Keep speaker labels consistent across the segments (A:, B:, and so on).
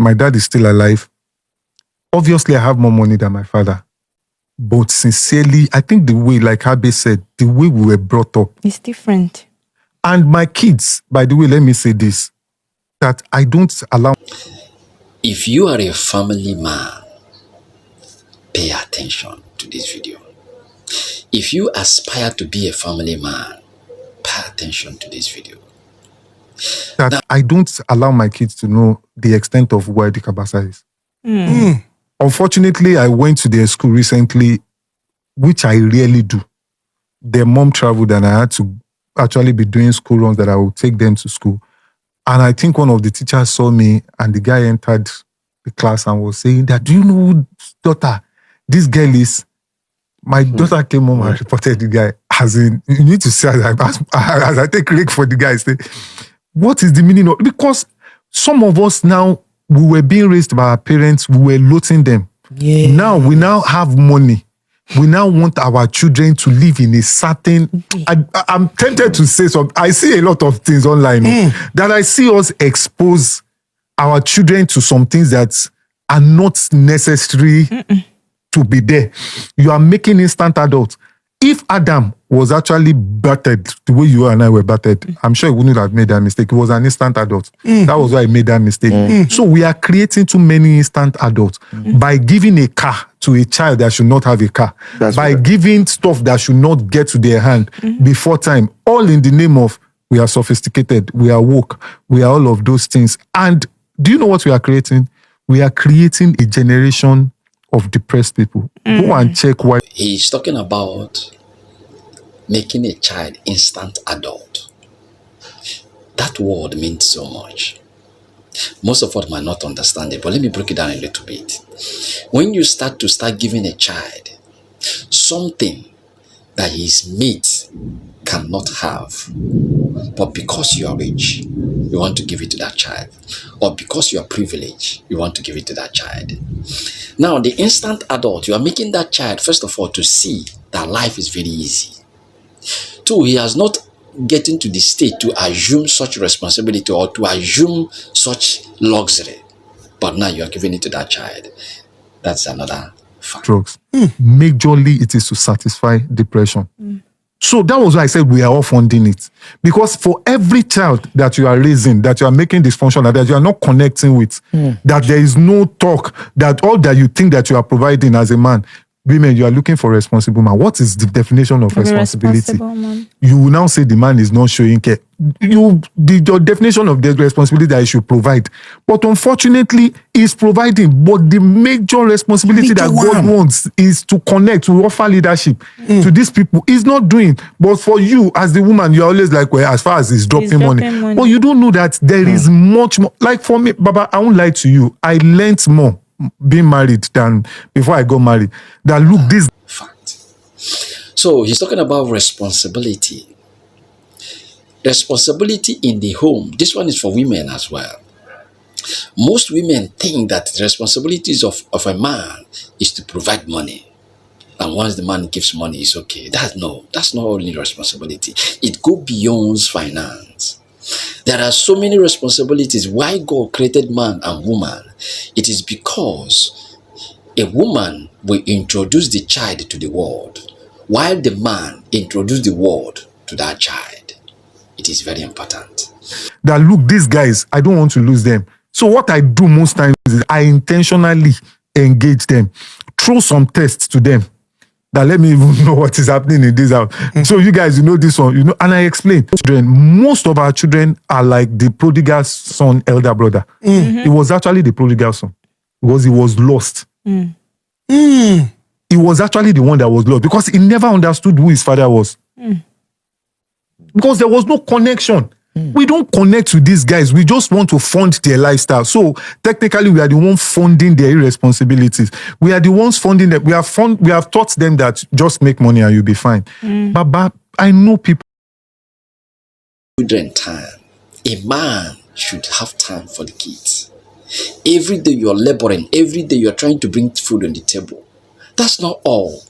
A: my dad is still alive. Obviously, I have more money than my father. But sincerely, I think the way, like Abe said, the way we were brought up.
B: It's different.
A: And my kids, by the way, let me say this, that I don't allow.
C: If you are a family man, pay attention to this video. If you aspire to be a family man, pay attention to this video.
A: That now, I don't allow my kids to know the extent of where the Kabasa is. Unfortunately, I went to their school recently, which I rarely do. Their mom traveled and I had to actually be doing school runs that I would take them to school. And I think one of the teachers saw me and the guy entered the class and was saying that, do you know, daughter, this girl is... My daughter came home and reported the guy. As in, you need to see as I take rake for the guy, say, what is the meaning of... Because some of us now, we were being raised by our parents, we were loathing them. Yeah. Now, we now have money. We now want our children to live in a certain... I'm tempted to say something. I see a lot of things online that I see us expose our children to some things that are not necessary to be there. You are making instant adults. If Adam was actually battered the way you and I were battered, I'm sure he wouldn't have made that mistake. He was an instant adult. That was why he made that mistake. So we are creating too many instant adults by giving a car to a child that should not have a car. That's by right. Giving stuff that should not get to their hand before time. All in the name of we are sophisticated, we are woke, we are all of those things. And do you know what we are creating? We are creating a generation of depressed people. Go and check why.
C: He's talking about making a child instant adult. That word means so much. Most of us might not understand it, but let me break it down a little bit. When you start giving a child something that his mate cannot have, but because you are rich, you want to give it to that child, or because you are privileged, you want to give it to that child. Now, the instant adult, you are making that child, first of all, to see that life is very easy. Two, he has not getting to the state to assume such responsibility or to assume such luxury. But now you are giving it to that child. That's another fact.
A: Drugs. Majorly, it is to satisfy depression. So that was why I said we are all funding it. Because for every child that you are raising, that you are making dysfunctional, that you are not connecting with, that there is no talk, that all that you think that you are providing as a man, women, you are looking for a responsible man. What is the definition of responsibility? You will now say the man is not showing care. Your definition of the responsibility that he should provide. But unfortunately, he's providing. But the major responsibility that God wants is to connect, to offer leadership to these people. He's not doing. But for you, as the woman, you're always like, well, as far as he's dropping money. But you don't know that there is much more. Like for me, Baba, I won't lie to you. I learnt more being married than before I got married. That look, this
C: fact. So he's talking about responsibility. Responsibility in the home. This one is for women as well. Most women think that the responsibilities of a man is to provide money. And once the man gives money, it's okay. That's not only responsibility. It goes beyond finance. There are so many responsibilities. Why God created man and woman? It is because a woman will introduce the child to the world, while the man introduces the world to that child. It is very important.
A: That look, these guys, I don't want to lose them. So what I do most times is I intentionally engage them, throw some tests to them. That let me even know what is happening in this house. So you guys, you know this one, you know, and I explain. Most of our children are like the prodigal son, elder brother. It was actually the prodigal son because he was lost. He was actually the one that was lost because he never understood who his father was. Because there was no connection. We don't connect with these guys. We just want to fund their lifestyle. So technically, we are the ones funding their irresponsibilities. We are the ones funding them. We have taught them that just make money and you'll be fine. But I know people.
C: Children time. A man should have time for the kids. Every day you're laboring. Every day you're trying to bring food on the table. That's not all.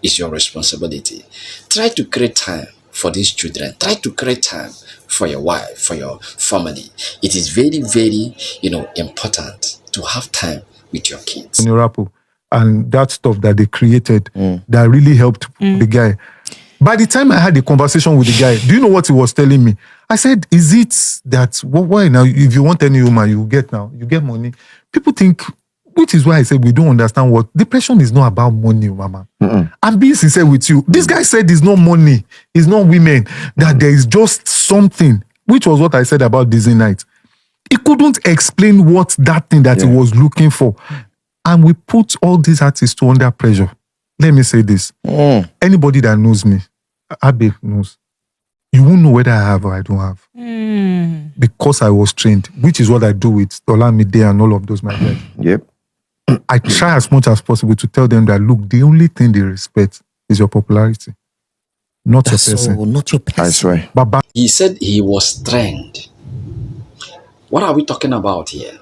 C: It's your responsibility. Try to create time for these children. Try to create time for your wife, for your family. It is very, very, important to have time with your kids.
A: Tony Rappo and that stuff that they created that really helped the guy. By the time I had the conversation with the guy, do you know what he was telling me? I said, is it that, why now, if you want any woman, you get money. People think, which is why I said we don't understand what, depression is not about money, mama. I'm being sincere with you. This guy said it's not money, it's not women, that there is just something, which was what I said about Disney Night. He couldn't explain what that thing that he was looking for. And we put all these artists under pressure. Let me say this. Anybody that knows me, Abe knows, you won't know whether I have or I don't have. Because I was trained, which is what I do with Olamide and all of those my guys.
B: Yep.
A: I try as much as possible to tell them that, look, the only thing they respect is your popularity, not your person.
D: Not your person.
B: That's right.
A: Baba.
C: He said he was trained. What are we talking about here?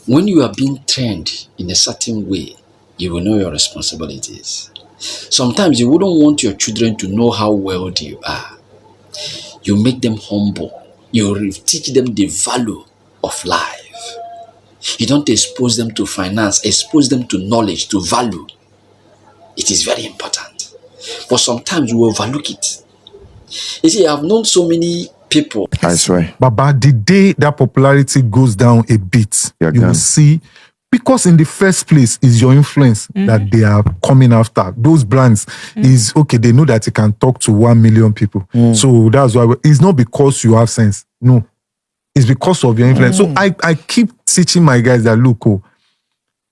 C: When you are being trained in a certain way, you will know your responsibilities. Sometimes you wouldn't want your children to know how wealthy you are. You make them humble. You teach them the value of life. You don't expose them to finance, expose them to knowledge, to value. It is very important. But sometimes we overlook it. You see, I've known so many people.
B: That's right.
A: Baba, the day that popularity goes down a bit, you will see, because in the first place is your influence that they are coming after. Those brands is, okay, they know that you can talk to 1 million people. So that's why, it's not because you have sense. No. It's because of your influence. So I keep teaching my guys that, look,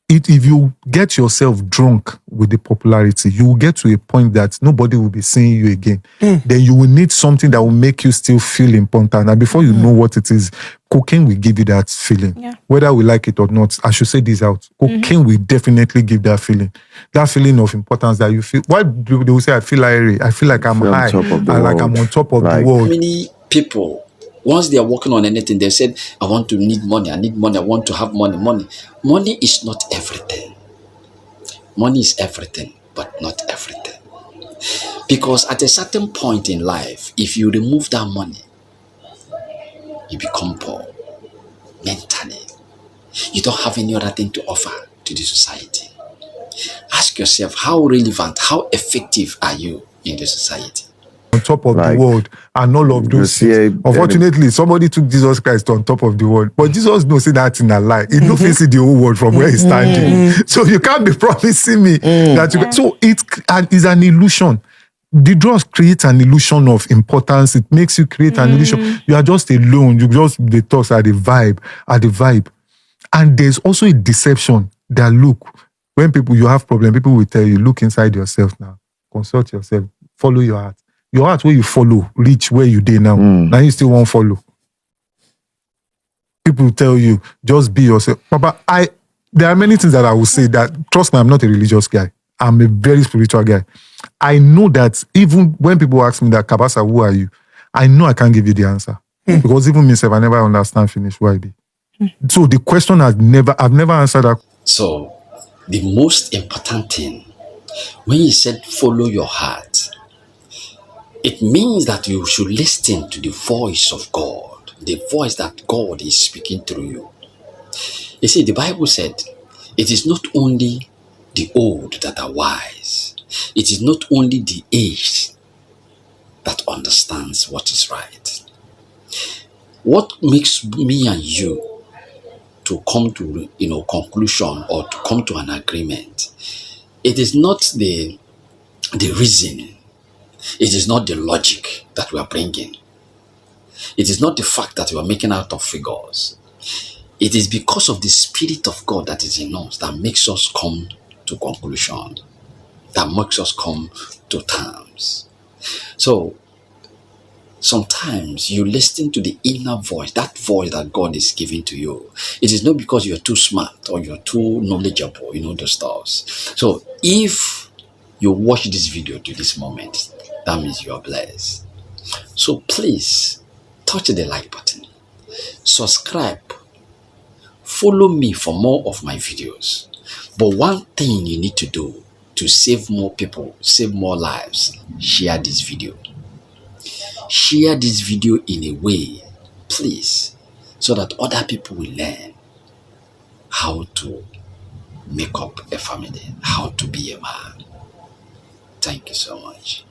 A: if you get yourself drunk with the popularity, you will get to a point that nobody will be seeing you again. Then you will need something that will make you still feel important. And before you know what it is, cocaine will give you that feeling. Yeah. Whether we like it or not, I should say this out. Cocaine will definitely give that feeling. That feeling of importance that you feel. Why do they will say, I feel like I'm high. Like I'm on top of the world.
C: Many people, once they are working on anything, they said, I want to need money, I want to have money. Money is not everything. Money is everything, but not everything. Because at a certain point in life, if you remove that money, you become poor mentally. You don't have any other thing to offer to the society. Ask yourself, how relevant, how effective are you in the society?
A: On top of the world and all of those things. Unfortunately, somebody took Jesus Christ on top of the world. But Jesus knows that in a lie. He don't face the whole world from where he's standing. So you can't be promising me that you can. So it is an illusion. The drugs create an illusion of importance. It makes you create an illusion. You are just alone. You just the thoughts are the vibe. And there's also a deception that, look, when you have problems, people will tell you, look inside yourself now. Consult yourself. Follow your heart. Your heart where you follow, reach where you did now. Now you still won't follow. People tell you, just be yourself. Papa, there are many things that I will say that, trust me, I'm not a religious guy. I'm a very spiritual guy. I know that even when people ask me that, Kabasa, who are you? I know I can't give you the answer. Because even myself, I never understand finish who I be. So the question I've never answered that.
C: So the most important thing, when you said follow your heart, it means that you should listen to the voice of God, the voice that God is speaking through you. You see, the Bible said, it is not only the old that are wise, it is not only the aged that understands what is right. What makes me and you to come to conclusion or to come to an agreement, it is not the reasoning. It is not the logic that we are bringing. It is not the fact that we are making out of figures. It is because of the Spirit of God that is in us that makes us come to conclusion, that makes us come to terms. So, sometimes you listen to the inner voice, that voice that God is giving to you. It is not because you're too smart or you're too knowledgeable, those stuff. So, if you watch this video to this moment, that means you are blessed. So please touch the like button, subscribe, follow me for more of my videos. But one thing you need to do to save more people, save more lives, share this video. Share this video in a way, please, so that other people will learn. how to make up a family, how to be a man. Thank you so much.